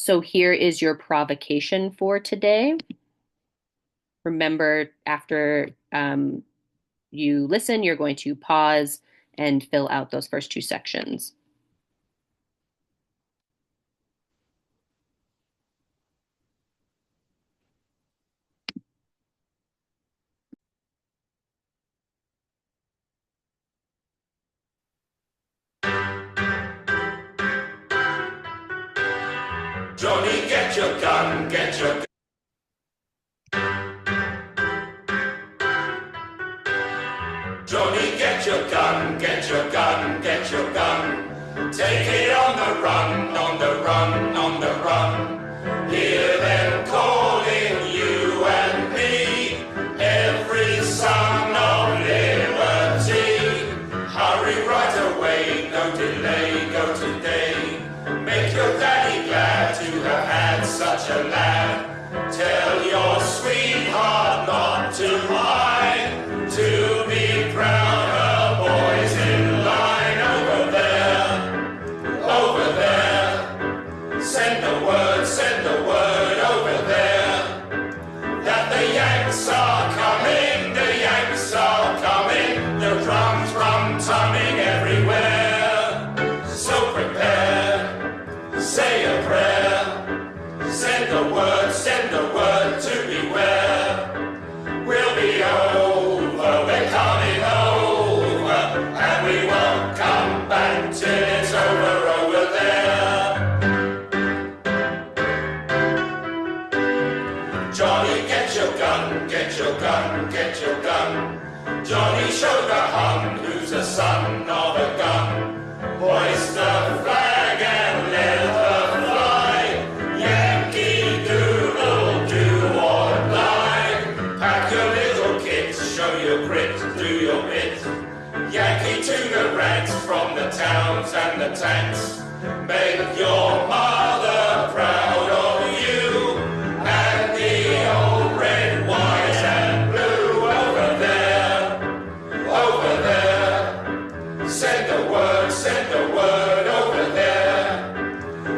So here is your provocation for today. Remember, after you listen, you're going to pause and fill out those first two sections. Johnny, get your gun, get your gun. Johnny, get your gun, get your gun, get your gun. Take it on the run, on the run, on the run. Hear them calling you and me, every son of liberty. Hurry right away, no delay, go today. Make your daddy glad to have had such a lad. Tell your sweetheart not to mind, to be proud her boys in line over there, over there. Send the word over there, that the Yanks are coming, the Yanks are coming, the drums rum-tumming everywhere. So prepare, say a prayer, send the word to beware. We'll be over, we're coming over, and we won't come back till it's over there. Johnny, get your gun, get your gun, get your gun. Johnny, show the Hun who's a son of a gun. Hoist the flag and let her fly. Yankee Doodle, do or die. Pack your little kit, show your grit, do your bit. Yankee to the ranks, from the towns and the tanks. Make your mother proud of you, and the old red, white and blue over there, over there. Send the word over there,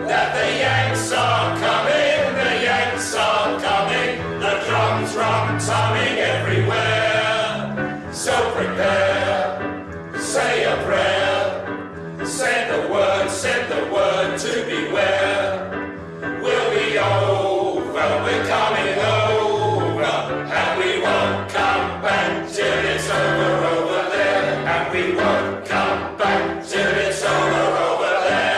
that the Yanks are coming, the Yanks are coming, the drums rum-tumming everywhere. So prepare, say a prayer, send the word to beware. We'll be over, we're coming over, and we won't come back till it's over there, and we won't come back till it's over there.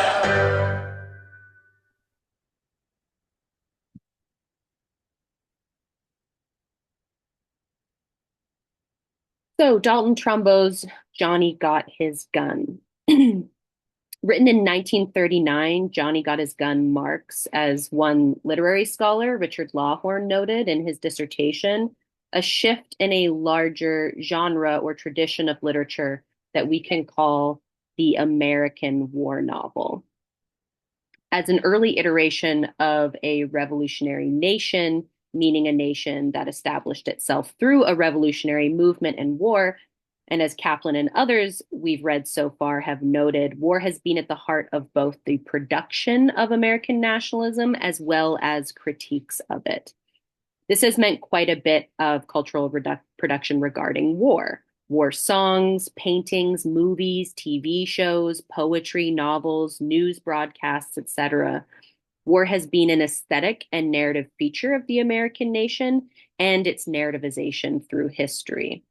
So Dalton Trumbo's Johnny Got His Gun. Written in 1939, Johnny Got His Gun marks, as one literary scholar, Richard Lawhorn, noted in his dissertation, a shift in a larger genre or tradition of literature that we can call the American war novel. As an early iteration of a revolutionary nation, meaning a nation that established itself through a revolutionary movement and war, and as Kaplan and others we've read so far have noted, war has been at the heart of both the production of American nationalism as well as critiques of it. This has meant quite a bit of cultural production regarding war songs, paintings, movies, TV shows, poetry, novels, news broadcasts, etc. War has been an aesthetic and narrative feature of the American nation and its narrativization through history.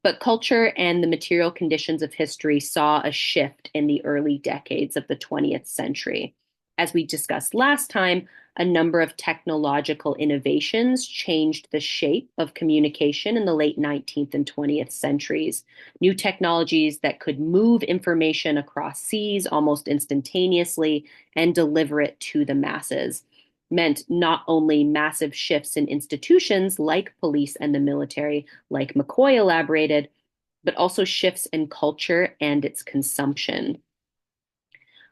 But culture and the material conditions of history saw a shift in the early decades of the 20th century. As we discussed last time, a number of technological innovations changed the shape of communication in the late 19th and 20th centuries. New technologies that could move information across seas almost instantaneously and deliver it to the masses meant not only massive shifts in institutions like police and the military, like McCoy elaborated, but also shifts in culture and its consumption.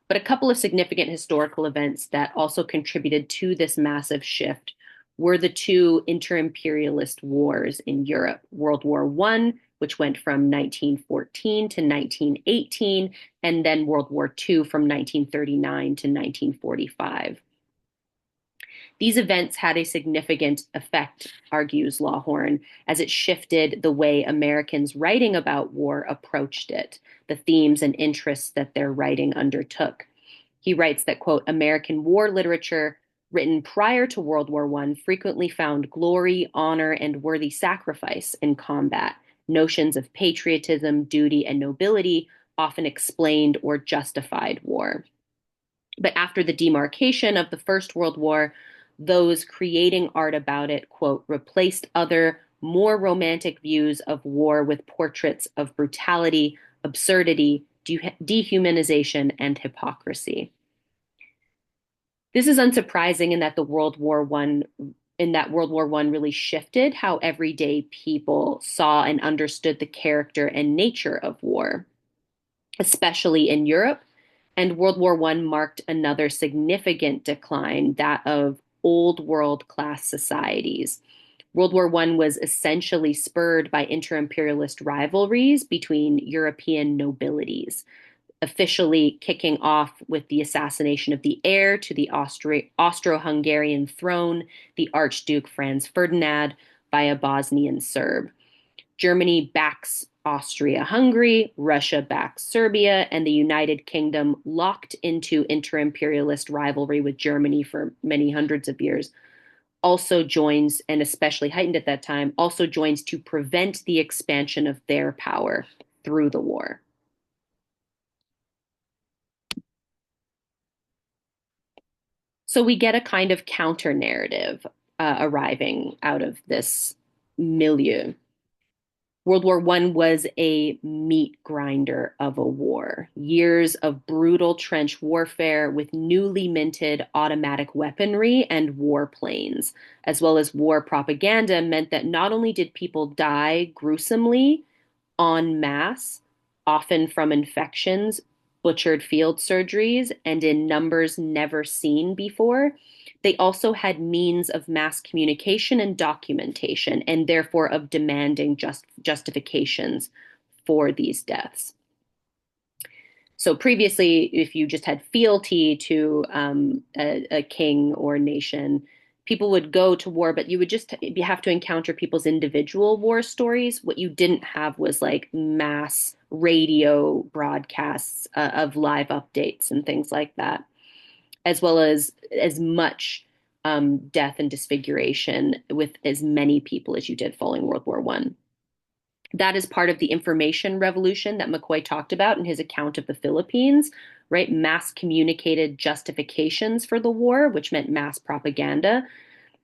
But a couple of significant historical events that also contributed to this massive shift were the two inter-imperialist wars in Europe, World War I which went from 1914 to 1918, and then World War II from 1939 to 1945. These events had a significant effect, argues Lawhorn, as it shifted the way Americans writing about war approached it, the themes and interests that their writing undertook. He writes that, quote, American war literature written prior to World War I frequently found glory, honor, and worthy sacrifice in combat. Notions of patriotism, duty, and nobility often explained or justified war. But after the demarcation of the First World War, those creating art about it, quote, replaced other, more romantic views of war with portraits of brutality, absurdity, dehumanization, and hypocrisy. This is unsurprising in that World War I really shifted how everyday people saw and understood the character and nature of war, especially in Europe. And World War I marked another significant decline, that of old world class societies. World War I was essentially spurred by inter-imperialist rivalries between European nobilities, officially kicking off with the assassination of the heir to the Austro-Hungarian throne, the Archduke Franz Ferdinand, by a Bosnian Serb. Germany backs Austria-Hungary, Russia backs Serbia, and the United Kingdom, locked into inter-imperialist rivalry with Germany for many hundreds of years, also joins, and especially heightened at that time, also joins to prevent the expansion of their power through the war. So we get a kind of counter narrative arriving out of this milieu. World War I was a meat grinder of a war. Years of brutal trench warfare with newly minted automatic weaponry and warplanes, as well as war propaganda, meant that not only did people die gruesomely en masse, often from infections, butchered field surgeries, and in numbers never seen before, they also had means of mass communication and documentation, and therefore of demanding justifications for these deaths. So previously, if you just had fealty to a king or nation, people would go to war, but you would just have to encounter people's individual war stories. What you didn't have was like mass radio broadcasts of live updates and things like that, as well as much death and disfiguration with as many people as you did following World War I. That is part of the information revolution that McCoy talked about in his account of the Philippines, right? Mass communicated justifications for the war, which meant mass propaganda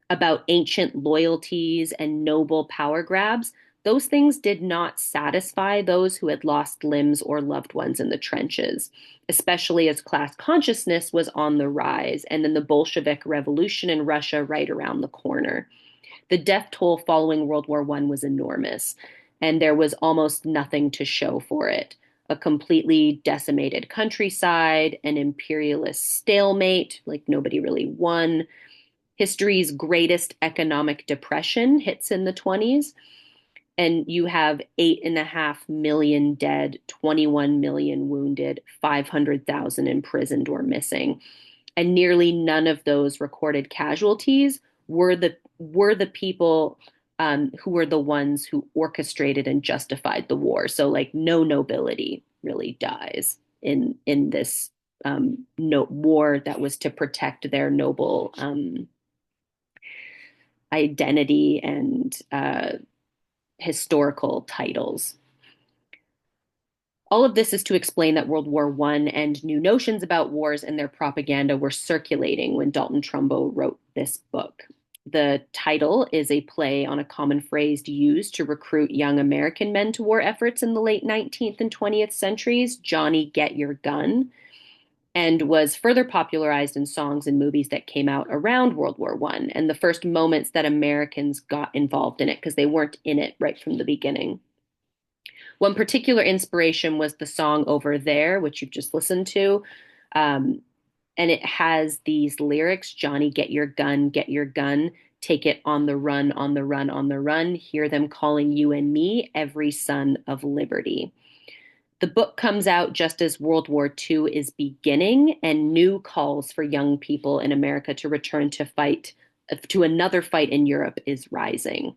about ancient loyalties and noble power grabs. Those things did not satisfy those who had lost limbs or loved ones in the trenches, especially as class consciousness was on the rise, and then the Bolshevik Revolution in Russia right around the corner. The death toll following World War I was enormous, and there was almost nothing to show for it. A completely decimated countryside, an imperialist stalemate, like nobody really won. History's greatest economic depression hits in the 20s, and you have 8.5 million dead, 21 million wounded, 500,000 imprisoned or missing. And nearly none of those recorded casualties were the people who were the ones who orchestrated and justified the war. So like no nobility really dies in this war that was to protect their noble identity and historical titles. All of this is to explain that World War I and new notions about wars and their propaganda were circulating when Dalton Trumbo wrote this book. The title is a play on a common phrase used to recruit young American men to war efforts in the late 19th and 20th centuries, Johnny Get Your Gun, and was further popularized in songs and movies that came out around World War I and the first moments that Americans got involved in it, because they weren't in it right from the beginning. One particular inspiration was the song Over There, which you've just listened to. And it has these lyrics: Johnny, get your gun, take it on the run, on the run, on the run. Hear them calling you and me, every son of liberty. The book comes out just as World War II is beginning, and new calls for young people in America to return to another fight in Europe is rising.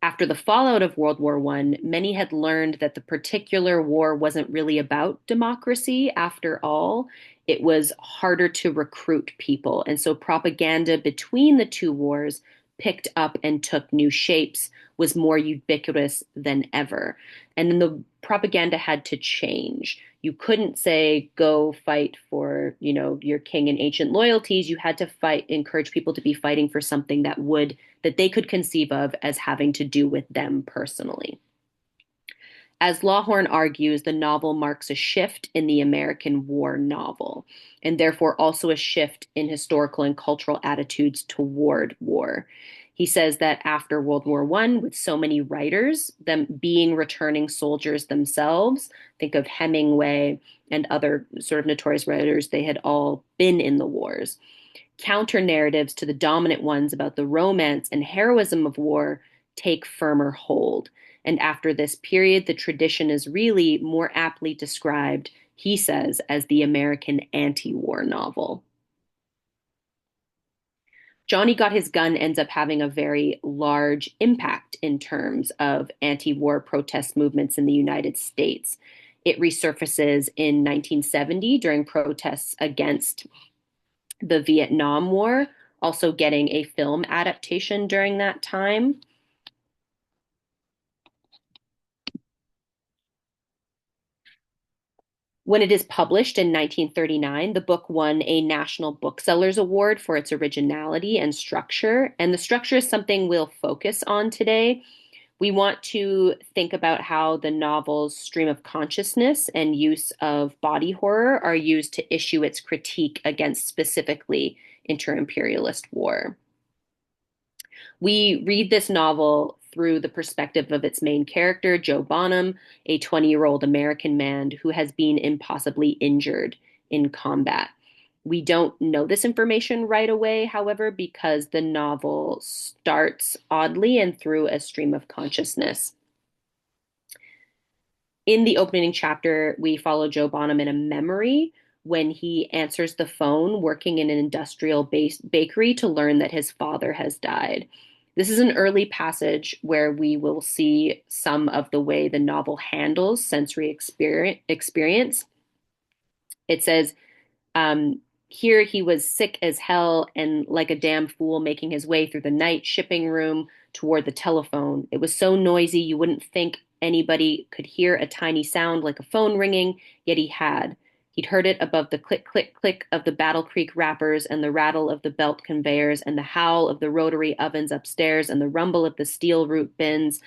After the fallout of World War I, many had learned that the particular war wasn't really about democracy after all. It was harder to recruit people. And so propaganda between the two wars picked up and took new shapes, was more ubiquitous than ever. And then the propaganda had to change. You couldn't say, go fight for, your king and ancient loyalties. You had to encourage people to be fighting for something that they could conceive of as having to do with them personally. As Lawhorn argues, the novel marks a shift in the American war novel, and therefore also a shift in historical and cultural attitudes toward war. He says that after World War I, with so many writers, them being returning soldiers themselves, think of Hemingway and other sort of notorious writers, they had all been in the wars. Counter narratives to the dominant ones about the romance and heroism of war take firmer hold. And after this period, the tradition is really more aptly described, he says, as the American anti-war novel. Johnny Got His Gun ends up having a very large impact in terms of anti-war protest movements in the United States. It resurfaces in 1970 during protests against the Vietnam War, also getting a film adaptation during that time. When it is published in 1939, the book won a National Booksellers Award for its originality and structure. And the structure is something we'll focus on today. We want to think about how the novel's stream of consciousness and use of body horror are used to issue its critique against specifically inter-imperialist war. We read this novel through the perspective of its main character, Joe Bonham, a 20-year-old American man who has been impossibly injured in combat. We don't know this information right away, however, because the novel starts oddly and through a stream of consciousness. In the opening chapter, we follow Joe Bonham in a memory when he answers the phone working in an industrial bakery to learn that his father has died. This is an early passage where we will see some of the way the novel handles sensory experience. It says, here he was sick as hell and like a damn fool making his way through the night shipping room toward the telephone. It was so noisy you wouldn't think anybody could hear a tiny sound like a phone ringing, yet he had. He'd heard it above the click, click, click of the Battle Creek wrappers and the rattle of the belt conveyors and the howl of the rotary ovens upstairs and the rumble of the steel root bins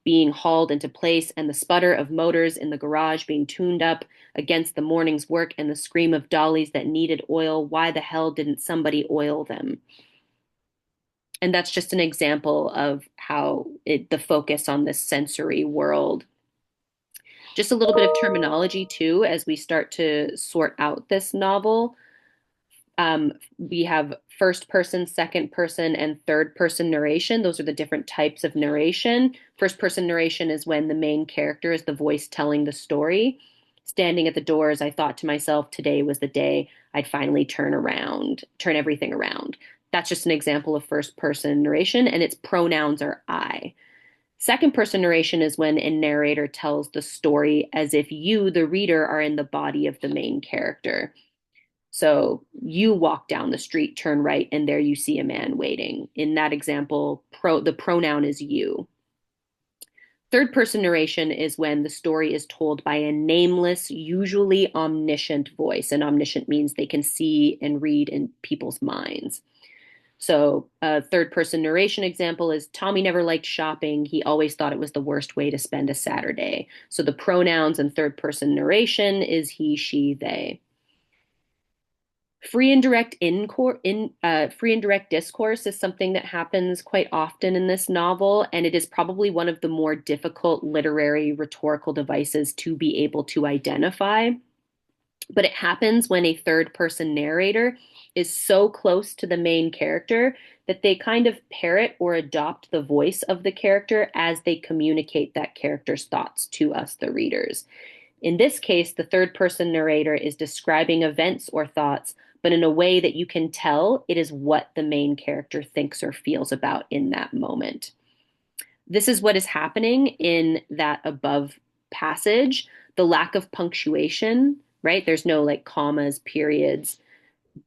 being hauled into place and the sputter of motors in the garage being tuned up against the morning's work and the scream of dollies that needed oil. Why the hell didn't somebody oil them? And that's just an example of how the focus on this sensory world. Just a little bit of terminology too, as we start to sort out this novel. We have first person, second person, and third person narration. Those are the different types of narration. First person narration is when the main character is the voice telling the story. Standing at the doors, I thought to myself, today was the day I'd finally turn everything around. That's just an example of first person narration, and its pronouns are I. Second person narration is when a narrator tells the story as if you, the reader, are in the body of the main character. So you walk down the street, turn right, and there you see a man waiting. In that example, the pronoun is you. Third person narration is when the story is told by a nameless, usually omniscient voice. And omniscient means they can see and read in people's minds. So a third person narration example is Tommy never liked shopping. He always thought it was the worst way to spend a Saturday. So the pronouns in third person narration is he, she, they. Free and direct discourse is something that happens quite often in this novel, and it is probably one of the more difficult literary rhetorical devices to be able to identify. But it happens when a third person narrator is so close to the main character that they kind of parrot or adopt the voice of the character as they communicate that character's thoughts to us, the readers. In this case, the third person narrator is describing events or thoughts, but in a way that you can tell it is what the main character thinks or feels about in that moment. This is what is happening in that above passage. The lack of punctuation, right? There's no like commas, periods.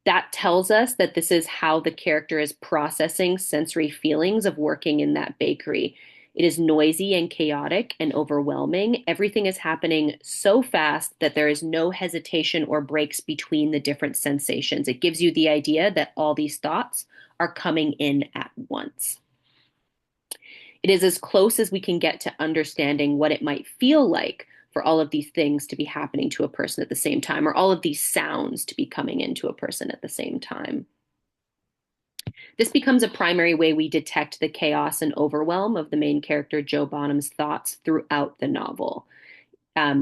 That tells us that this is how the character is processing sensory feelings of working in that bakery. It is noisy and chaotic and overwhelming. Everything is happening so fast that there is no hesitation or breaks between the different sensations. It gives you the idea that all these thoughts are coming in at once. It is as close as we can get to understanding what it might feel like for all of these things to be happening to a person at the same time, or all of these sounds to be coming into a person at the same time. This becomes a primary way we detect the chaos and overwhelm of the main character, Joe Bonham's thoughts throughout the novel.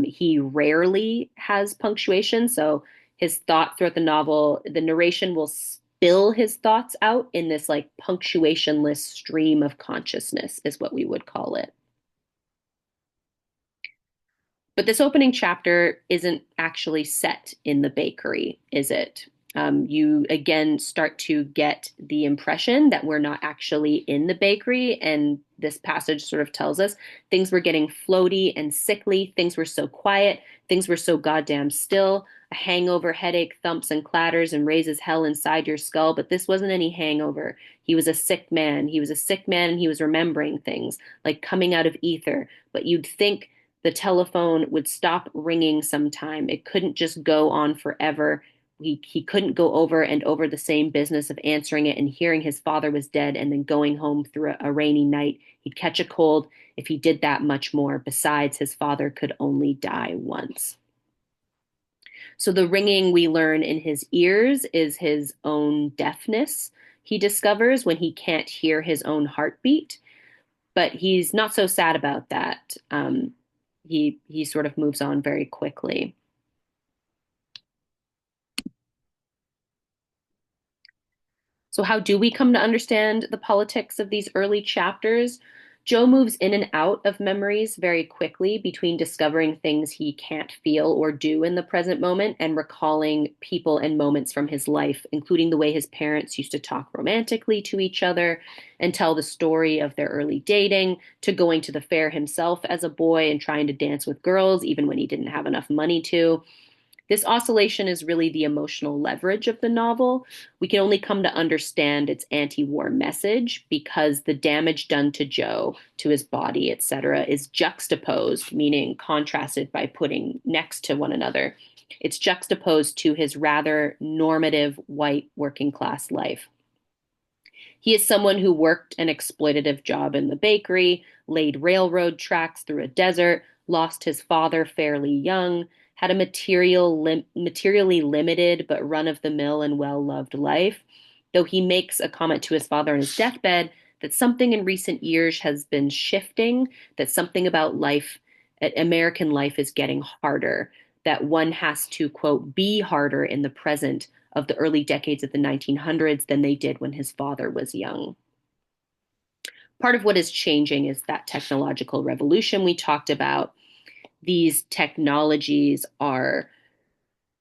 He rarely has punctuation, so his thought throughout the novel, the narration will spill his thoughts out in this like punctuationless stream of consciousness, is what we would call it. But this opening chapter isn't actually set in the bakery, is it? You again start to get the impression that we're not actually in the bakery. And this passage sort of tells us things were getting floaty and sickly. Things were so quiet. Things were so goddamn still. A hangover headache thumps and clatters and raises hell inside your skull. But this wasn't any hangover. He was a sick man. He was a sick man and he was remembering things like coming out of ether. But you'd think the telephone would stop ringing sometime. It couldn't just go on forever. He couldn't go over and over the same business of answering it and hearing his father was dead and then going home through a rainy night. He'd catch a cold if he did that much more. Besides, his father could only die once. So the ringing we learn in his ears is his own deafness he discovers when he can't hear his own heartbeat. But he's not so sad about that. He sort of moves on very quickly. So, how do we come to understand the politics of these early chapters? Joe moves in and out of memories very quickly between discovering things he can't feel or do in the present moment and recalling people and moments from his life, including the way his parents used to talk romantically to each other and tell the story of their early dating, to going to the fair himself as a boy and trying to dance with girls, even when he didn't have enough money to. This oscillation is really the emotional leverage of the novel. We can only come to understand its anti-war message because the damage done to Joe, to his body, etc., is juxtaposed, meaning contrasted by putting next to one another. It's juxtaposed to his rather normative white working class life. He is someone who worked an exploitative job in the bakery, laid railroad tracks through a desert, lost his father fairly young, had a materially limited but run-of-the-mill and well-loved life, though he makes a comment to his father on his deathbed that something in recent years has been shifting, that something about life, American life, is getting harder, that one has to, quote, be harder in the present of the early decades of the 1900s than they did when his father was young. Part of what is changing is that technological revolution we talked about. These technologies are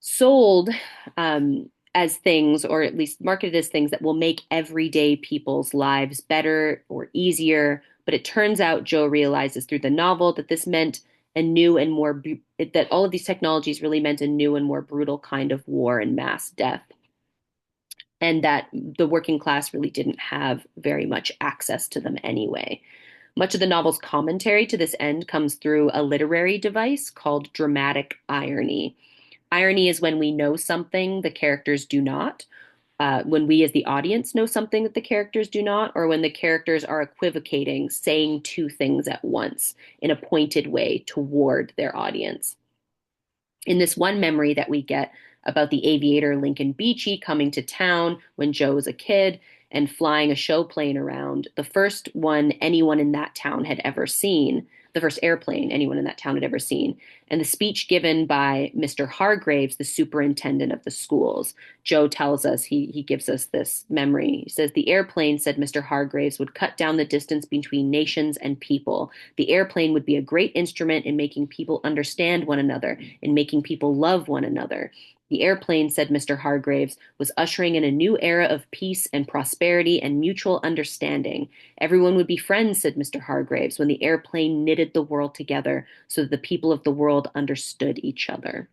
sold as things, or at least marketed as things, that will make everyday people's lives better or easier. But it turns out Joe realizes through the novel that this meant a new and more, that all of these technologies really meant a new and more brutal kind of war and mass death. And that the working class really didn't have very much access to them anyway. Much of the novel's commentary to this end comes through a literary device called dramatic irony. Irony is when we know something the characters do not, when we as the audience know something that the characters do not, or when the characters are equivocating, saying two things at once in a pointed way toward their audience. In this one memory that we get about the aviator Lincoln Beachey coming to town when Joe was a kid and flying a show plane around, the first one anyone in that town had ever seen, the first airplane anyone in that town had ever seen. And the speech given by Mr. Hargraves, the superintendent of the schools, Joe tells us, he gives us this memory. He says, the airplane, said Mr. Hargraves, would cut down the distance between nations and people. The airplane would be a great instrument in making people understand one another, in making people love one another. The airplane, said Mr. Hargraves, was ushering in a new era of peace and prosperity and mutual understanding. Everyone would be friends, said Mr. Hargraves, when the airplane knitted the world together so that the people of the world understood each other.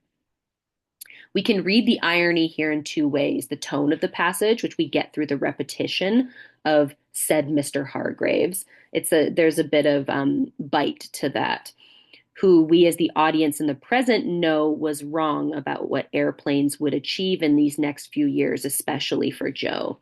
We can read the irony here in two ways: the tone of the passage, which we get through the repetition of said Mr. Hargraves. There's a bit of bite to that, who we as the audience in the present know was wrong about what airplanes would achieve in these next few years, especially for Joe.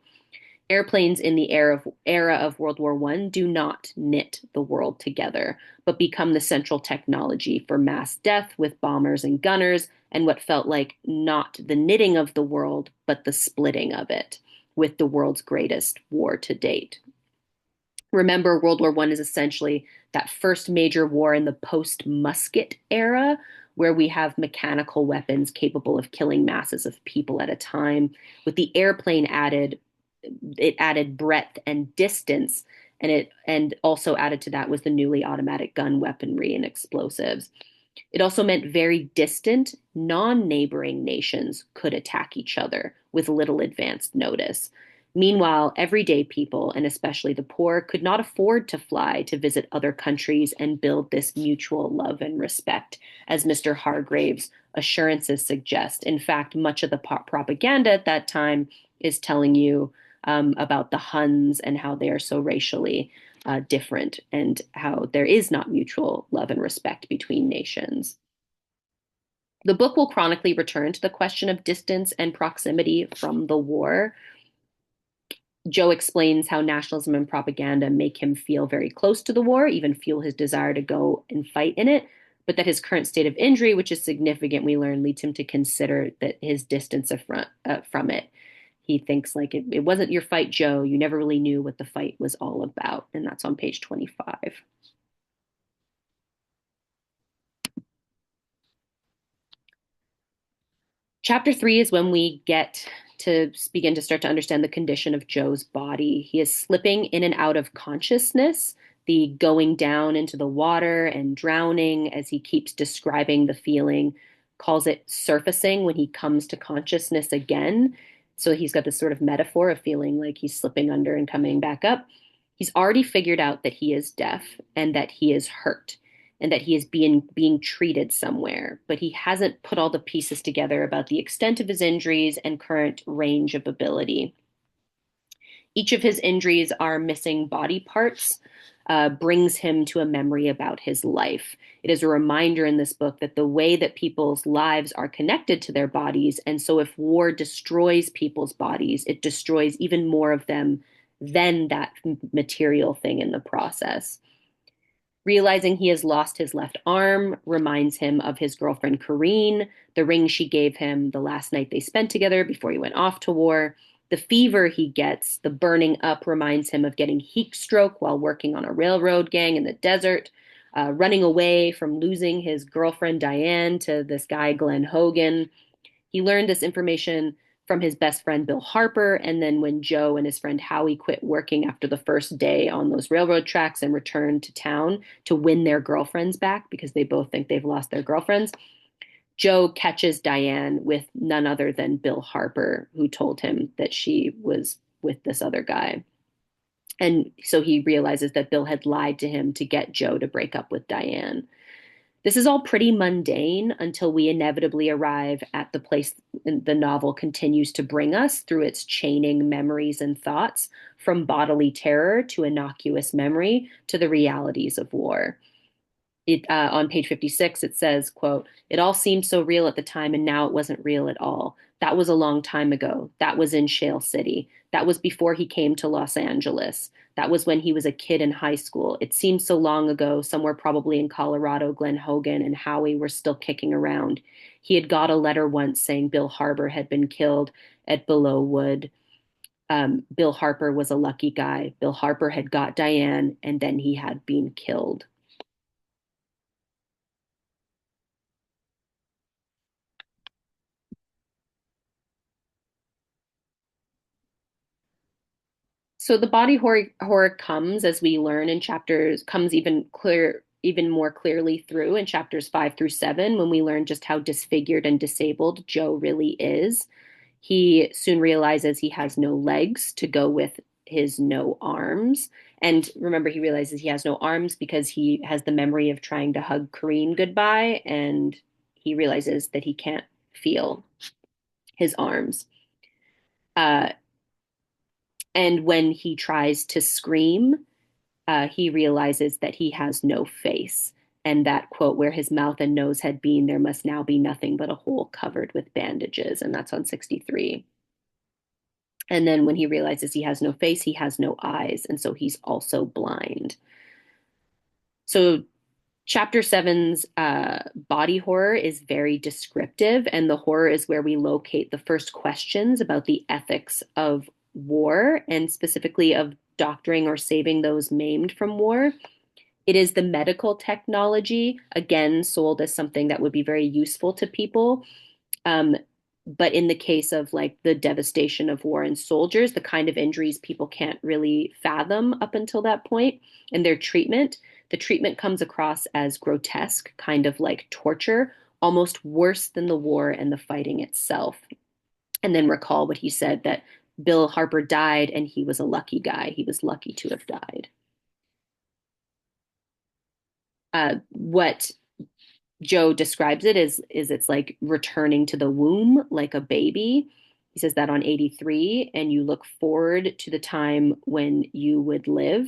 Airplanes in the era of World War I do not knit the world together, but become the central technology for mass death with bombers and gunners, and what felt like not the knitting of the world, but the splitting of it, with the world's greatest war to date. Remember, World War I is essentially that first major war in the post-musket era, where we have mechanical weapons capable of killing masses of people at a time. With the airplane added, it added breadth and distance, and also added to that was the newly automatic gun weaponry and explosives. It also meant very distant, non-neighboring nations could attack each other with little advanced notice. Meanwhile, everyday people, and especially the poor, could not afford to fly to visit other countries and build this mutual love and respect, as Mr. Hargrave's assurances suggest. In fact, much of the propaganda at that time is telling you about the Huns and how they are so racially different, and how there is not mutual love and respect between nations. The book will chronically return to the question of distance and proximity from the war. Joe explains how nationalism and propaganda make him feel very close to the war, even fuel his desire to go and fight in it, but that his current state of injury, which is significant, we learn, leads him to consider that his distance from it. He thinks like it wasn't your fight, Joe. You never really knew what the fight was all about. And that's on page 25. Chapter 3 is when we get to begin to start to understand the condition of Joe's body. He is slipping in and out of consciousness, the going down into the water and drowning, as he keeps describing the feeling, calls it surfacing when he comes to consciousness again. So he's got this sort of metaphor of feeling like he's slipping under and coming back up. He's already figured out that he is deaf and that he is hurt and that he is being treated somewhere, but he hasn't put all the pieces together about the extent of his injuries and current range of ability. Each of his injuries are missing body parts, brings him to a memory about his life. It is a reminder in this book that the way that people's lives are connected to their bodies, and so if war destroys people's bodies, it destroys even more of them than that material thing in the process. Realizing he has lost his left arm reminds him of his girlfriend Corinne, the ring she gave him the last night they spent together before he went off to war. The fever he gets, the burning up, reminds him of getting heat stroke while working on a railroad gang in the desert, running away from losing his girlfriend Diane to this guy Glenn Hogan. He learned this information from his best friend Bill Harper, and then when Joe and his friend Howie quit working after the first day on those railroad tracks and returned to town to win their girlfriends back because they both think they've lost their girlfriends, Joe catches Diane with none other than Bill Harper, who told him that she was with this other guy. And so he realizes that Bill had lied to him to get Joe to break up with Diane. This is all pretty mundane until we inevitably arrive at the place the novel continues to bring us through its chaining memories and thoughts, from bodily terror to innocuous memory to the realities of war. On page 56, it says, quote, "It all seemed so real at the time, and now it wasn't real at all. That was a long time ago. That was in Shale City. That was before he came to Los Angeles. That was when he was a kid in high school. It seems so long ago, somewhere probably in Colorado, Glenn Hogan and Howie were still kicking around. He had got a letter once saying Bill Harper had been killed at Below Wood. Bill Harper was a lucky guy. Bill Harper had got Diane, and then he had been killed." So the body horror comes as we learn in chapters, comes even more clearly through in chapters 5 through 7 when we learn just how disfigured and disabled Joe really is. He soon realizes he has no legs to go with his no arms. And remember, he realizes he has no arms because he has the memory of trying to hug Corrine goodbye, and he realizes that he can't feel his arms. Uh, and when he tries to scream, he realizes that he has no face. And that quote, where his mouth and nose had been, there must now be nothing but a hole covered with bandages. And that's on 63. And then when he realizes he has no face, he has no eyes. And so he's also blind. So chapter seven's body horror is very descriptive. And the horror is where we locate the first questions about the ethics of war and specifically of doctoring or saving those maimed from war. It is the medical technology, again, sold as something that would be very useful to people. Um, but in the case of like the devastation of war and soldiers, the kind of injuries people can't really fathom up until that point, and their treatment, the treatment comes across as grotesque, kind of like torture, almost worse than the war and the fighting itself. And then recall what he said that Bill Harper died and he was a lucky guy. He was lucky to have died. What Joe describes it as it's like returning to the womb like a baby. He says that on 83, and you look forward to the time when you would live.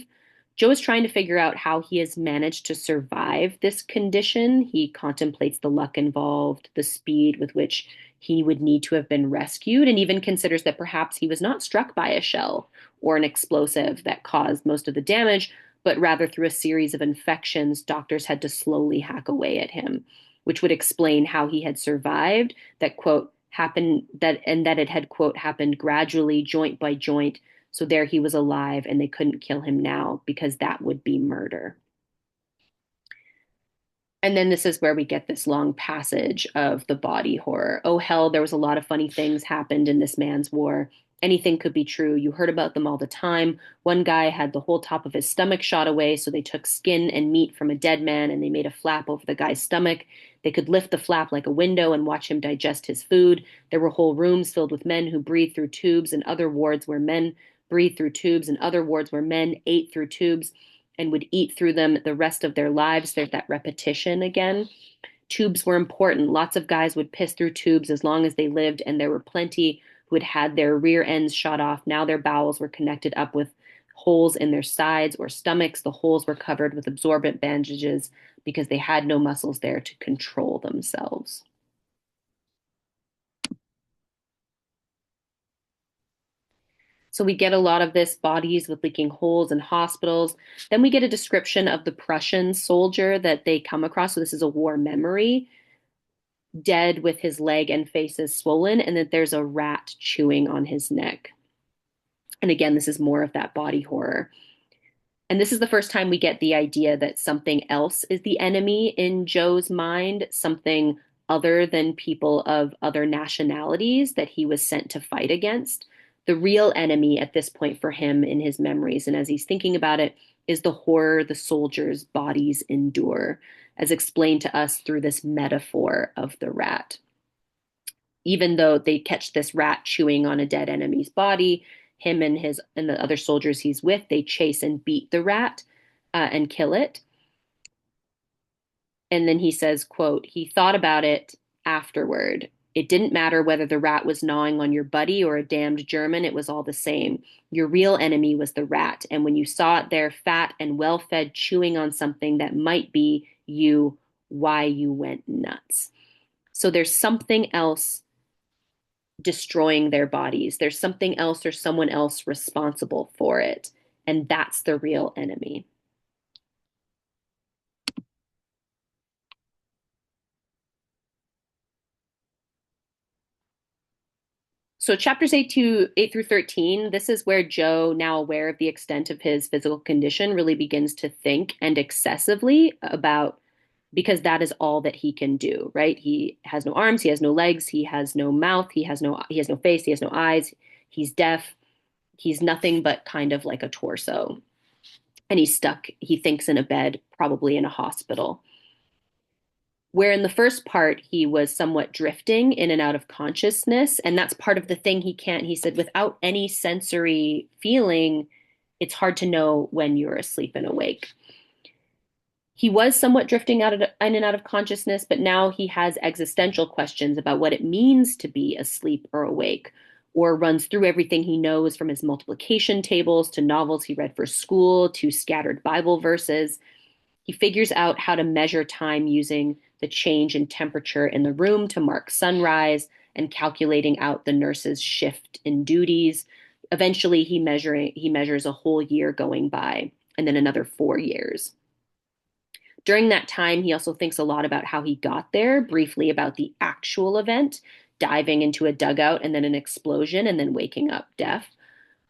Joe is trying to figure out how he has managed to survive this condition. He contemplates the luck involved, the speed with which he would need to have been rescued, and even considers that perhaps he was not struck by a shell or an explosive that caused most of the damage, but rather through a series of infections, doctors had to slowly hack away at him, which would explain how he had survived that quote happened that and that it had quote happened gradually, joint by joint. So there he was alive and they couldn't kill him now because that would be murder. And then this is where we get this long passage of the body horror. Oh, hell, there was a lot of funny things happened in this man's war. Anything could be true. You heard about them all the time. One guy had the whole top of his stomach shot away, so they took skin and meat from a dead man and they made a flap over the guy's stomach. They could lift the flap like a window and watch him digest his food. There were whole rooms filled with men who breathed through tubes, and other wards where men breathed through tubes, and other wards where men ate through tubes and would eat through them the rest of their lives. There's that repetition again. Tubes were important. Lots of guys would piss through tubes as long as they lived, and there were plenty who had their rear ends shot off. Now their bowels were connected up with holes in their sides or stomachs. The holes were covered with absorbent bandages because they had no muscles there to control themselves. So we get a lot of this bodies with leaking holes in hospitals. Then we get a description of the Prussian soldier that they come across. So this is a war memory, dead with his leg and faces swollen, and that there's a rat chewing on his neck. And again, this is more of that body horror. And this is the first time we get the idea that something else is the enemy in Joe's mind, something other than people of other nationalities that he was sent to fight against. The real enemy at this point for him in his memories, and as he's thinking about it, is the horror the soldiers' bodies endure, as explained to us through this metaphor of the rat. Even though they catch this rat chewing on a dead enemy's body, him and the other soldiers he's with, they chase and beat the rat and kill it. And then he says, quote, he thought about it afterward. It didn't matter whether the rat was gnawing on your buddy or a damned German, it was all the same. Your real enemy was the rat. And when you saw it there, fat and well fed, chewing on something that might be you, why you went nuts. So there's something else destroying their bodies. There's something else or someone else responsible for it. And that's the real enemy. So chapters 8 through 13, this is where Joe, now aware of the extent of his physical condition, really begins to think and excessively about because that is all that he can do, right? He has no arms, he has no legs, he has no mouth, he has no face, he has no eyes, he's deaf, He's nothing but kind of like a torso. And he's stuck, he thinks, in a bed, probably in a hospital. Where in the first part, he was somewhat drifting in and out of consciousness. And that's part of the thing he can't, he said, without any sensory feeling, it's hard to know when you're asleep and awake. He was somewhat drifting in and out of consciousness, but now he has existential questions about what it means to be asleep or awake, or runs through everything he knows from his multiplication tables to novels he read for school to scattered Bible verses. He figures out how to measure time using the change in temperature in the room to mark sunrise and calculating out the nurse's shift in duties. Eventually, he measures a whole year going by and then another 4 years. During that time, he also thinks a lot about how he got there, briefly about the actual event, diving into a dugout and then an explosion and then waking up deaf.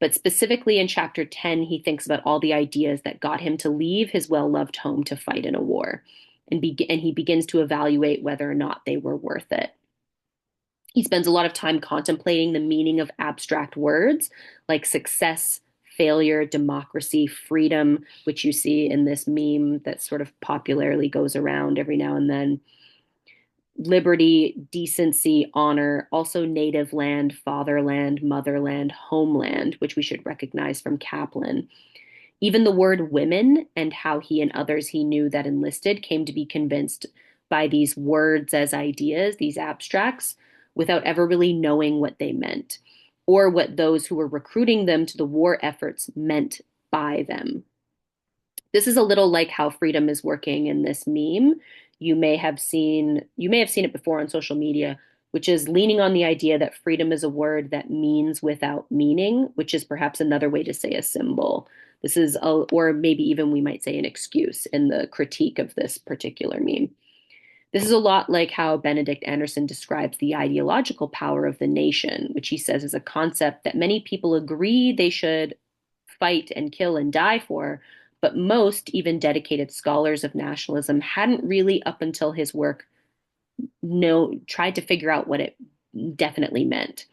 But specifically in chapter 10, he thinks about all the ideas that got him to leave his well-loved home to fight in a war. And he begins to evaluate whether or not they were worth it. He spends a lot of time contemplating the meaning of abstract words like success, failure, democracy, freedom, which you see in this meme that sort of popularly goes around every now and then. Liberty, decency, honor, also native land, fatherland, motherland, homeland, which we should recognize from Kaplan. Even the word women and how he and others he knew that enlisted came to be convinced by these words as ideas, these abstracts, without ever really knowing what they meant or what those who were recruiting them to the war efforts meant by them. This is a little like how freedom is working in this meme. You may have seen it before on social media, which is leaning on the idea that freedom is a word that means without meaning, which is perhaps another way to say a symbol. Or maybe even we might say an excuse in the critique of this particular meme. This is a lot like how Benedict Anderson describes the ideological power of the nation, which he says is a concept that many people agree they should fight and kill and die for, but most, even dedicated scholars of nationalism, hadn't really, up until his work, tried to figure out what it definitely meant.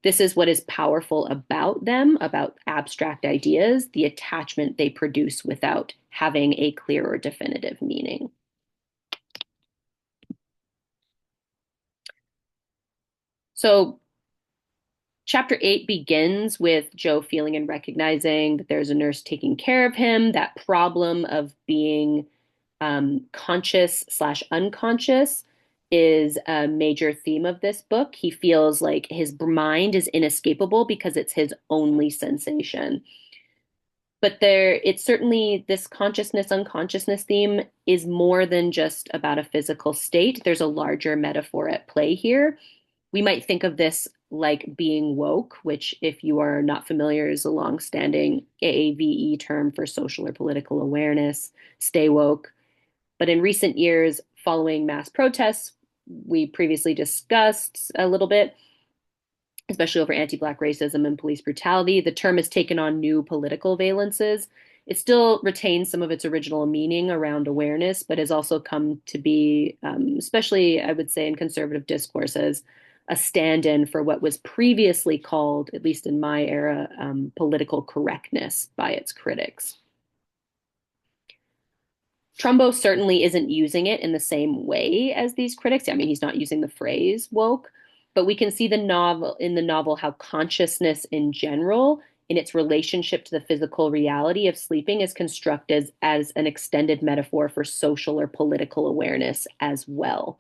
This is what is powerful about them, about abstract ideas, the attachment they produce without having a clear or definitive meaning. So chapter 8 begins with Joe feeling and recognizing that there's a nurse taking care of him, that problem of being conscious/unconscious is a major theme of this book. He feels like his mind is inescapable because it's his only sensation. But it's certainly this consciousness unconsciousness theme is more than just about a physical state. There's a larger metaphor at play here. We might think of this like being woke, which, if you are not familiar, is a long-standing AAVE term for social or political awareness, stay woke. But in recent years, following mass protests, we previously discussed a little bit, especially over anti-Black racism and police brutality, the term has taken on new political valences. It still retains some of its original meaning around awareness, but has also come to be, especially I would say in conservative discourses, a stand-in for what was previously called, at least in my era, political correctness by its critics. Trumbo certainly isn't using it in the same way as these critics. I mean, he's not using the phrase woke, but we can see in the novel how consciousness in general, in its relationship to the physical reality of sleeping, is constructed as an extended metaphor for social or political awareness as well.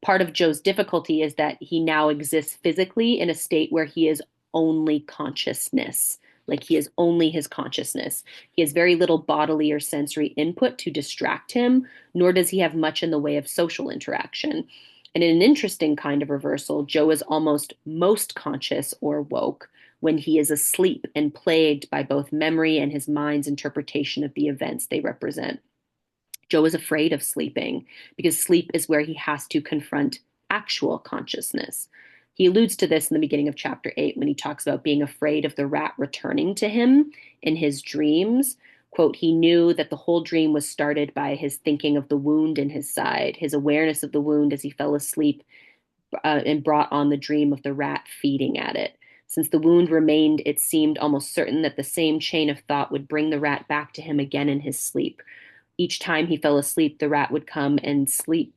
Part of Joe's difficulty is that he now exists physically in a state where he is only consciousness. Like he is only his consciousness. He has very little bodily or sensory input to distract him, nor does he have much in the way of social interaction. And in an interesting kind of reversal, Joe is almost most conscious or woke when he is asleep and plagued by both memory and his mind's interpretation of the events they represent. Joe is afraid of sleeping because sleep is where he has to confront actual consciousness. He alludes to this in the beginning of chapter 8 when he talks about being afraid of the rat returning to him in his dreams. Quote, he knew that the whole dream was started by his thinking of the wound in his side, his awareness of the wound as he fell asleep and brought on the dream of the rat feeding at it. Since the wound remained, it seemed almost certain that the same chain of thought would bring the rat back to him again in his sleep. Each time he fell asleep, the rat would come and sleep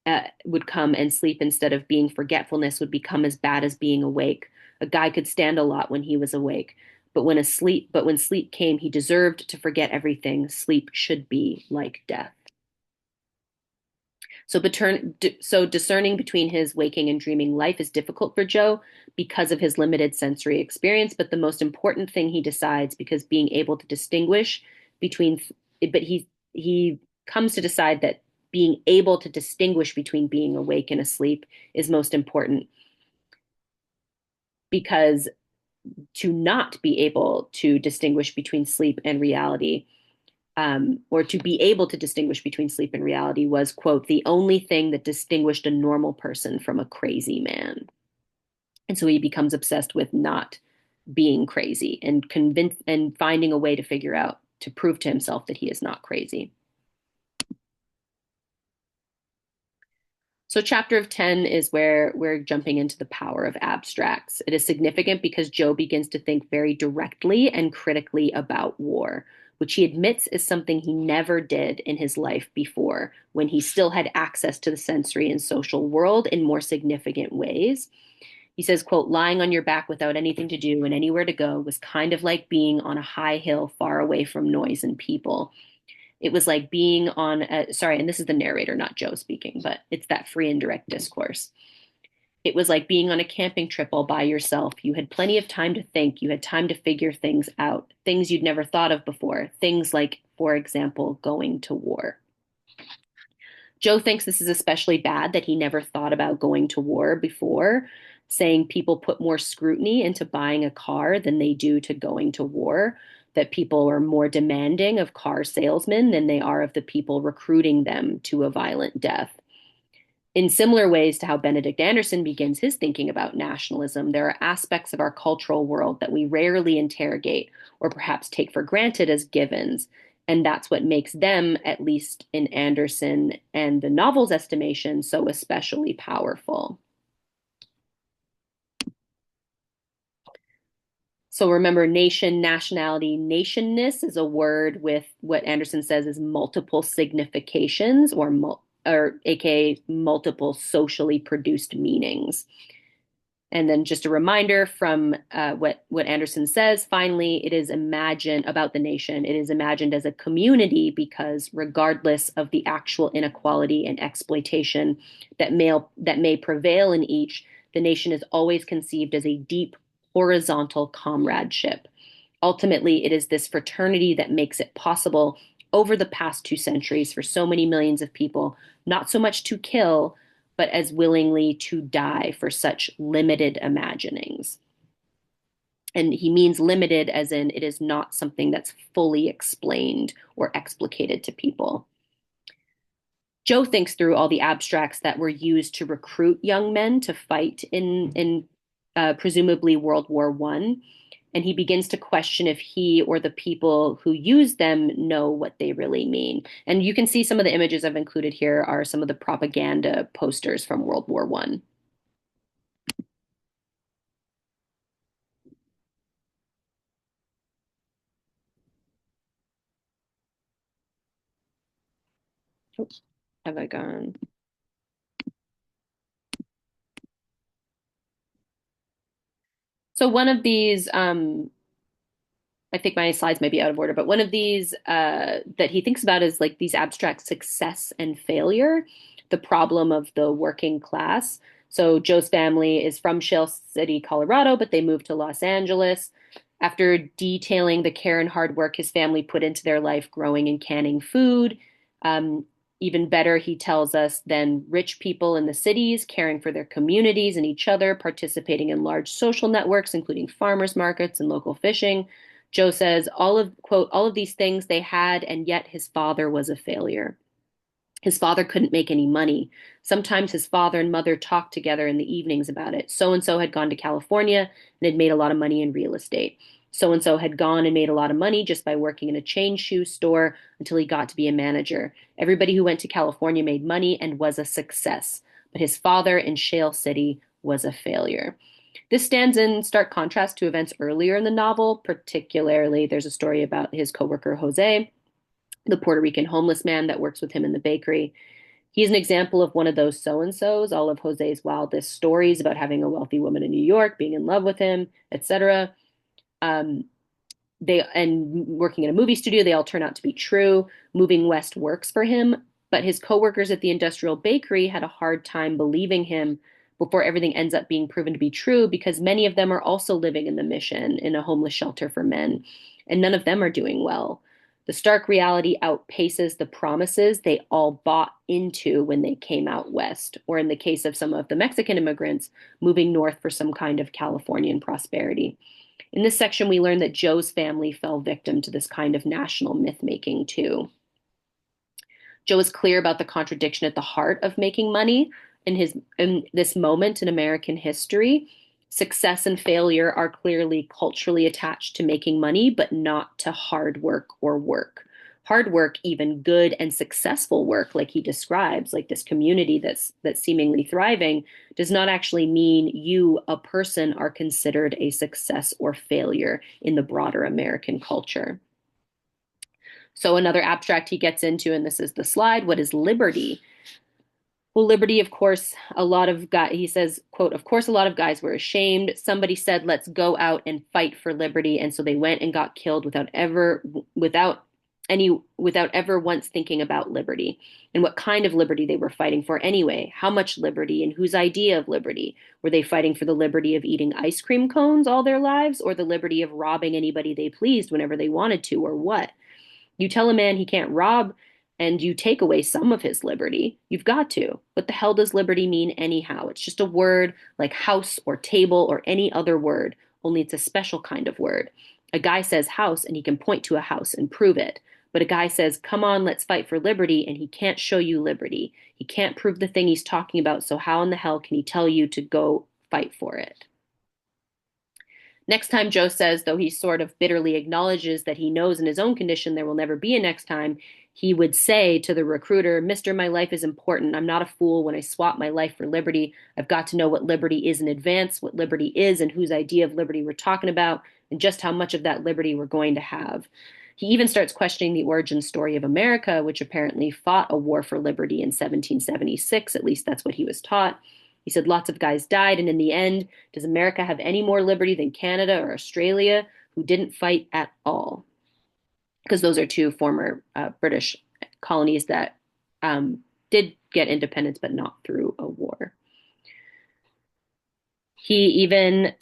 instead of being forgetfulness would become as bad as being awake. A guy could stand a lot when he was awake, but when sleep came, he deserved to forget everything. Sleep should be like death. So discerning between his waking and dreaming life is difficult for Joe because of his limited sensory experience, but the most important thing he decides because being able to distinguish between but he comes to decide that being able to distinguish between being awake and asleep is most important because to not be able to distinguish between sleep and reality or to be able to distinguish between sleep and reality was, quote, the only thing that distinguished a normal person from a crazy man. And so he becomes obsessed with not being crazy and finding a way to figure out to prove to himself that he is not crazy. So chapter of 10 is where we're jumping into the power of abstracts. It is significant because Joe begins to think very directly and critically about war, which he admits is something he never did in his life before, when he still had access to the sensory and social world in more significant ways. He says, quote, lying on your back without anything to do and anywhere to go was kind of like being on a high hill far away from noise and people. It was like being on sorry, and this is the narrator, not Joe speaking, but it's that free and direct discourse. It was like being on a camping trip all by yourself. You had plenty of time to think. You had time to figure things out, things you'd never thought of before. Things like, for example, going to war. Joe thinks this is especially bad that he never thought about going to war before, saying people put more scrutiny into buying a car than they do to going to war, that people are more demanding of car salesmen than they are of the people recruiting them to a violent death. In similar ways to how Benedict Anderson begins his thinking about nationalism, there are aspects of our cultural world that we rarely interrogate or perhaps take for granted as givens. And that's what makes them, at least in Anderson and the novel's estimation, so especially powerful. So remember, nation, nationality, nationness is a word with what Anderson says is multiple significations or aka multiple socially produced meanings. And then just a reminder from what Anderson says, finally, it is imagined about the nation. It is imagined as a community because regardless of the actual inequality and exploitation that may prevail in each, the nation is always conceived as a deep horizontal comradeship. Ultimately, it is this fraternity that makes it possible over the past 2 centuries for so many millions of people, not so much to kill, but as willingly to die for such limited imaginings. And he means limited as in it is not something that's fully explained or explicated to people. Joe thinks through all the abstracts that were used to recruit young men to fight in presumably World War I, and he begins to question if he or the people who use them know what they really mean. And you can see some of the images I've included here are some of the propaganda posters from World War I. Oops, have I gone? So one of these, I think my slides might be out of order, but one of these that he thinks about is like these abstract success and failure, the problem of the working class. So Joe's family is from Shale City, Colorado, but they moved to Los Angeles. After detailing the care and hard work his family put into their life growing and canning food, um, even better, he tells us, than rich people in the cities, caring for their communities and each other, participating in large social networks, including farmers markets and local fishing. Joe says, quote, all of these things they had, and yet his father was a failure. His father couldn't make any money. Sometimes his father and mother talked together in the evenings about it. So and so had gone to California and had made a lot of money in real estate. So and so had gone and made a lot of money just by working in a chain shoe store until he got to be a manager. Everybody who went to California made money and was a success. But his father in Shale City was a failure. This stands in stark contrast to events earlier in the novel. Particularly, there's a story about his coworker Jose, the Puerto Rican homeless man that works with him in the bakery. He's an example of one of those so-and-sos, all of Jose's wildest stories about having a wealthy woman in New York, being in love with him, etc. Um, they and working in a movie studio, they all turn out to be true. Moving west works for him, but his coworkers at the industrial bakery had a hard time believing him before everything ends up being proven to be true because many of them are also living in the mission in a homeless shelter for men, and none of them are doing well. The stark reality outpaces the promises they all bought into when they came out west, or in the case of some of the Mexican immigrants, moving north for some kind of Californian prosperity. In this section, we learn that Joe's family fell victim to this kind of national myth making too. Joe is clear about the contradiction at the heart of making money in this moment in American history. Success and failure are clearly culturally attached to making money, but not to hard work or work. Hard work, even good and successful work, like he describes, like this community that's seemingly thriving, does not actually mean you, a person, are considered a success or failure in the broader American culture. So another abstract he gets into, and this is the slide, what is liberty? Well, liberty, of course, a lot of guys, he says, quote, of course, a lot of guys were ashamed. Somebody said, let's go out and fight for liberty. And so they went and got killed without ever once thinking about liberty and what kind of liberty they were fighting for anyway. How much liberty and whose idea of liberty? Were they fighting for the liberty of eating ice cream cones all their lives or the liberty of robbing anybody they pleased whenever they wanted to or what? You tell a man he can't rob and you take away some of his liberty. You've got to. What the hell does liberty mean anyhow? It's just a word like house or table or any other word, only it's a special kind of word. A guy says house and he can point to a house and prove it. But a guy says, come on, let's fight for liberty, and he can't show you liberty. He can't prove the thing he's talking about, so how in the hell can he tell you to go fight for it? Next time, Joe says, though he sort of bitterly acknowledges that he knows in his own condition there will never be a next time, he would say to the recruiter, Mister, my life is important. I'm not a fool when I swap my life for liberty. I've got to know what liberty is in advance, what liberty is, and whose idea of liberty we're talking about, and just how much of that liberty we're going to have. He even starts questioning the origin story of America, which apparently fought a war for liberty in 1776. At least that's what he was taught. He said lots of guys died, and in the end, does America have any more liberty than Canada or Australia, who didn't fight at all? Because those are two former British colonies that did get independence, but not through a war. He even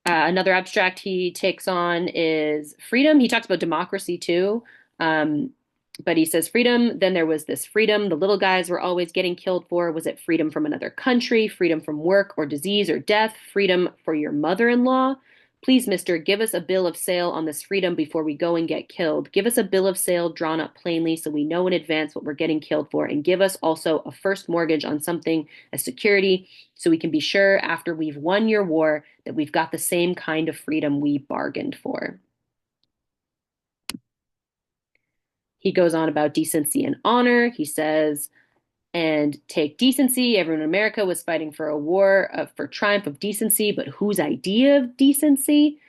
another abstract he takes on is freedom. He talks about democracy too. But he says freedom, then there was this freedom the little guys were always getting killed for. Was it freedom from another country, freedom from work or disease or death, freedom for your mother-in-law? Please, mister, give us a bill of sale on this freedom before we go and get killed. Give us a bill of sale drawn up plainly so we know in advance what we're getting killed for. And give us also a first mortgage on something as security so we can be sure after we've won your war that we've got the same kind of freedom we bargained for. He goes on about decency and honor. He says, and take decency. Everyone in America was fighting for a war for triumph of decency, but whose idea of decency?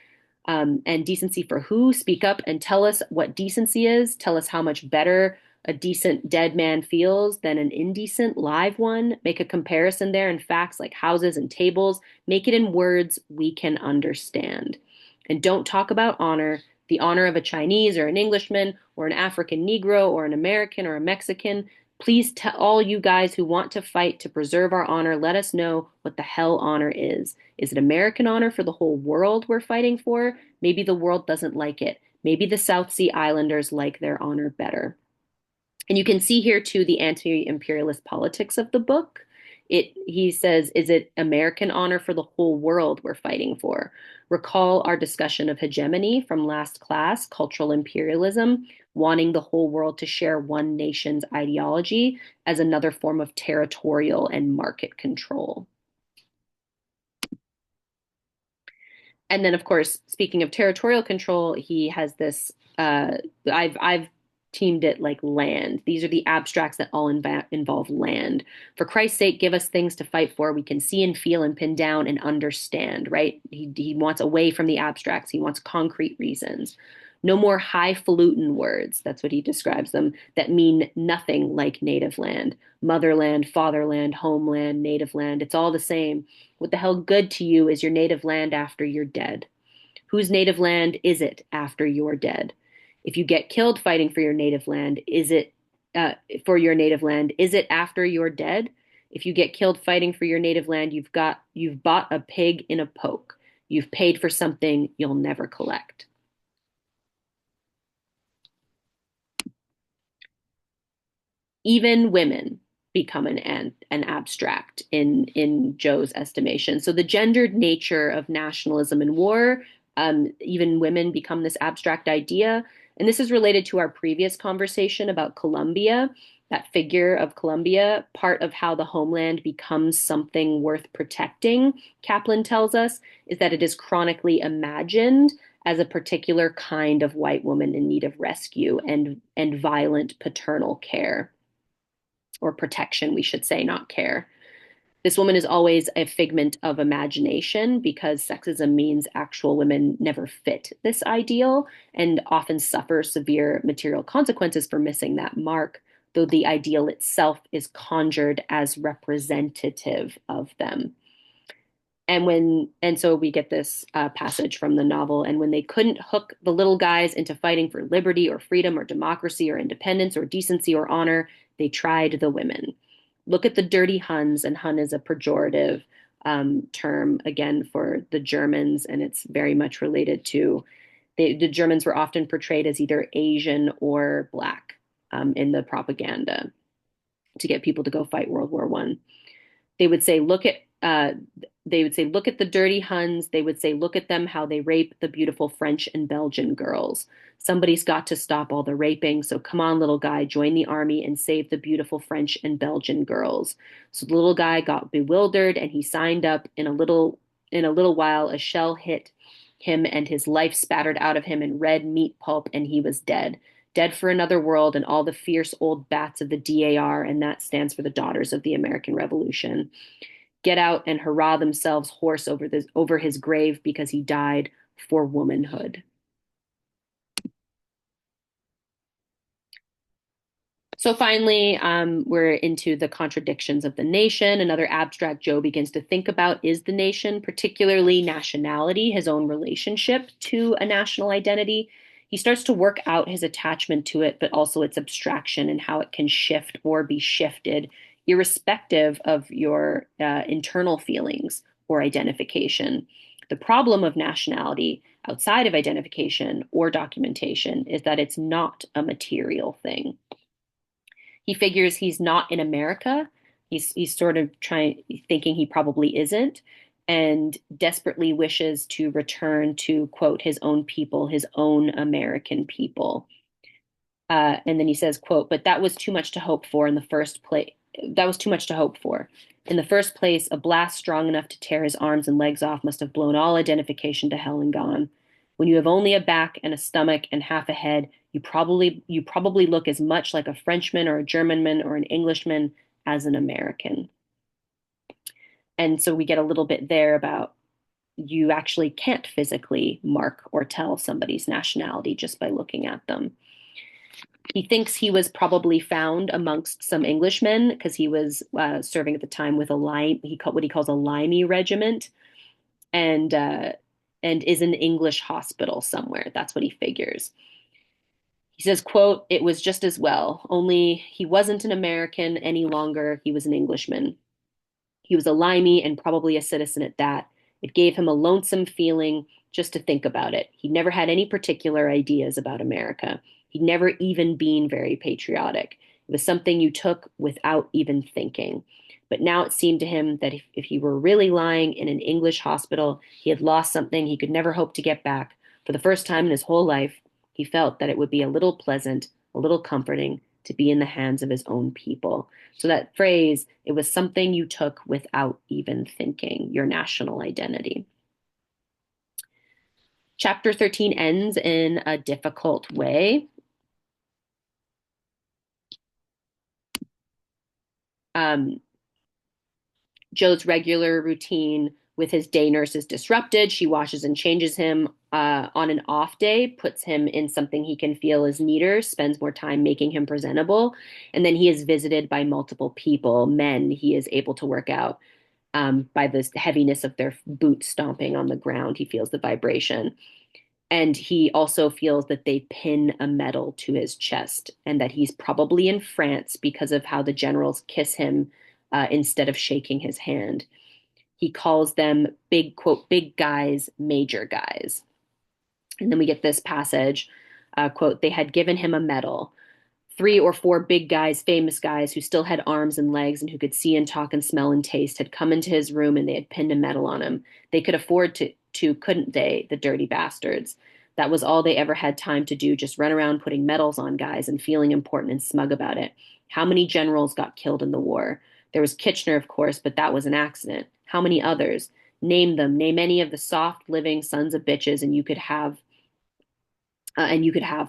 And decency for who? Speak up and tell us what decency is. Tell us how much better a decent dead man feels than an indecent live one. Make a comparison there in facts like houses and tables. Make it in words we can understand. And don't talk about honor, the honor of a Chinese or an Englishman or an African Negro or an American or a Mexican. Please tell all you guys who want to fight to preserve our honor, let us know what the hell honor is. Is it American honor for the whole world we're fighting for? Maybe the world doesn't like it. Maybe the South Sea Islanders like their honor better. And you can see here too the anti-imperialist politics of the book. He says, is it American honor for the whole world we're fighting for? Recall our discussion of hegemony from last class, cultural imperialism, wanting the whole world to share one nation's ideology as another form of territorial and market control. And then, of course, speaking of territorial control, he has this. I've teamed it like land. These are the abstracts that all involve land. For Christ's sake, give us things to fight for we can see and feel and pin down and understand, right? He wants away from the abstracts. He wants concrete reasons. No more highfalutin words, that's what he describes them, that mean nothing like native land. Motherland, fatherland, homeland, native land, it's all the same. What the hell good to you is your native land after you're dead? Whose native land is it after you're dead? If you get killed fighting for your native land, is it for your native land? Is it after you're dead? If you get killed fighting for your native land, you've bought a pig in a poke. You've paid for something you'll never collect. Even women become an abstract in Joe's estimation. So the gendered nature of nationalism and war, even women become this abstract idea. And this is related to our previous conversation about Columbia, that figure of Columbia, part of how the homeland becomes something worth protecting, Kaplan tells us, is that it is chronically imagined as a particular kind of white woman in need of rescue and violent paternal care or protection, we should say, not care. This woman is always a figment of imagination because sexism means actual women never fit this ideal and often suffer severe material consequences for missing that mark, though the ideal itself is conjured as representative of them. And so we get this passage from the novel. And when they couldn't hook the little guys into fighting for liberty or freedom or democracy or independence or decency or honor, they tried the women. Look at the dirty Huns, and Hun is a pejorative term again for the Germans, and it's very much related to the Germans were often portrayed as either Asian or Black in the propaganda to get people to go fight World War I. They would say, look at the dirty Huns. They would say, look at them, how they rape the beautiful French and Belgian girls. Somebody's got to stop all the raping. So come on, little guy, join the army and save the beautiful French and Belgian girls. So the little guy got bewildered and he signed up. In a little while, a shell hit him and his life spattered out of him in red meat pulp, and he was dead. Dead for another world and all the fierce old bats of the DAR, and that stands for the Daughters of the American Revolution, get out and hurrah themselves hoarse over his grave because he died for womanhood. So finally, we're into the contradictions of the nation. Another abstract Joe begins to think about is the nation, particularly nationality, his own relationship to a national identity. He starts to work out his attachment to it, but also its abstraction and how it can shift or be shifted, irrespective of your internal feelings or identification. The problem of nationality outside of identification or documentation is that it's not a material thing. He figures he's not in America. He's sort of thinking he probably isn't, and desperately wishes to return to, quote, his own people, his own American people. And then he says, quote, but that was too much to hope for in the first place. That was too much to hope for. In the first place, a blast strong enough to tear his arms and legs off must have blown all identification to hell and gone. When you have only a back and a stomach and half a head, you probably look as much like a Frenchman or a Germanman or an Englishman as an American. And so we get a little bit there about you actually can't physically mark or tell somebody's nationality just by looking at them. He thinks he was probably found amongst some Englishmen because he was serving at the time with what he calls a limey regiment, and is in an English hospital somewhere. That's what he figures. He says, quote, it was just as well, only he wasn't an American any longer. He was an Englishman. He was a limey and probably a citizen at that. It gave him a lonesome feeling just to think about it. He'd never had any particular ideas about America. He'd never even been very patriotic. It was something you took without even thinking. But now it seemed to him that if he were really lying in an English hospital, he had lost something he could never hope to get back. For the first time in his whole life, he felt that it would be a little pleasant, a little comforting to be in the hands of his own people. So that phrase, it was something you took without even thinking, your national identity. Chapter 13 ends in a difficult way. Um, Joe's regular routine with his day nurse is disrupted. She washes and changes him on an off day, puts him in something he can feel is neater, spends more time making him presentable. And then he is visited by multiple people, men he is able to work out by the heaviness of their boots stomping on the ground. He feels the vibration. And he also feels that they pin a medal to his chest and that he's probably in France because of how the generals kiss him instead of shaking his hand. He calls them big, quote, big guys, major guys. And then we get this passage, quote, they had given him a medal. Three or four big guys, famous guys who still had arms and legs and who could see and talk and smell and taste had come into his room and they had pinned a medal on him. They could afford to, couldn't they, the dirty bastards? That was all they ever had time to do, just run around putting medals on guys and feeling important and smug about it. How many generals got killed in the war? There was Kitchener, of course, but that was an accident. How many others? Name them. Name any of the soft living sons of bitches, and you could have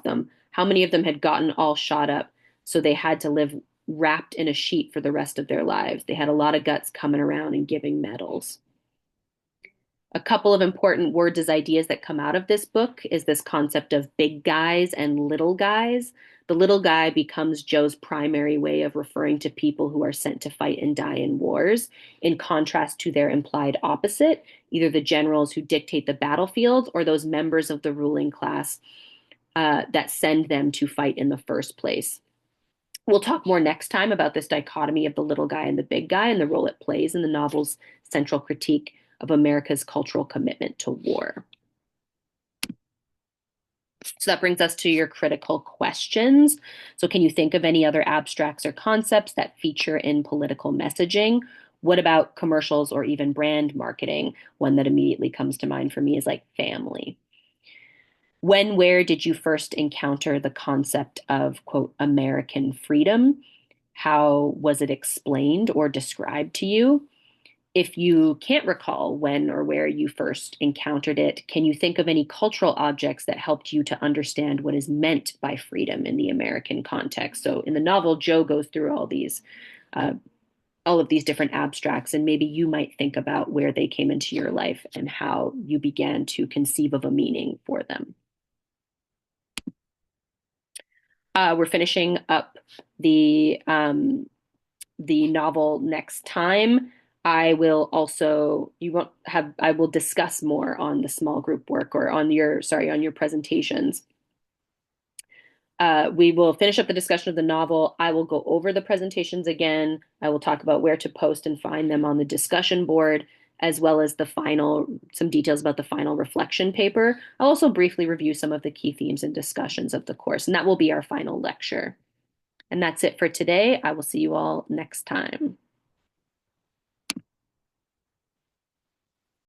them. How many of them had gotten all shot up so they had to live wrapped in a sheet for the rest of their lives? They had a lot of guts coming around and giving medals. A couple of important words as ideas that come out of this book is this concept of big guys and little guys. The little guy becomes Joe's primary way of referring to people who are sent to fight and die in wars, in contrast to their implied opposite, either the generals who dictate the battlefield or those members of the ruling class that send them to fight in the first place. We'll talk more next time about this dichotomy of the little guy and the big guy and the role it plays in the novel's central critique of America's cultural commitment to war. So that brings us to your critical questions. So, can you think of any other abstracts or concepts that feature in political messaging? What about commercials or even brand marketing? One that immediately comes to mind for me is like family. When, where did you first encounter the concept of, quote, American freedom? How was it explained or described to you? If you can't recall when or where you first encountered it, can you think of any cultural objects that helped you to understand what is meant by freedom in the American context? So in the novel, Joe goes through uh, all of these different abstracts, and maybe you might think about where they came into your life and how you began to conceive of a meaning for them. We're finishing up the novel next time. I will also you won't have I will discuss more on the small group work or on your presentations. We will finish up the discussion of the novel. I will go over the presentations again. I will talk about where to post and find them on the discussion board, as well as some details about the final reflection paper. I'll also briefly review some of the key themes and discussions of the course, and that will be our final lecture. And that's it for today. I will see you all next time.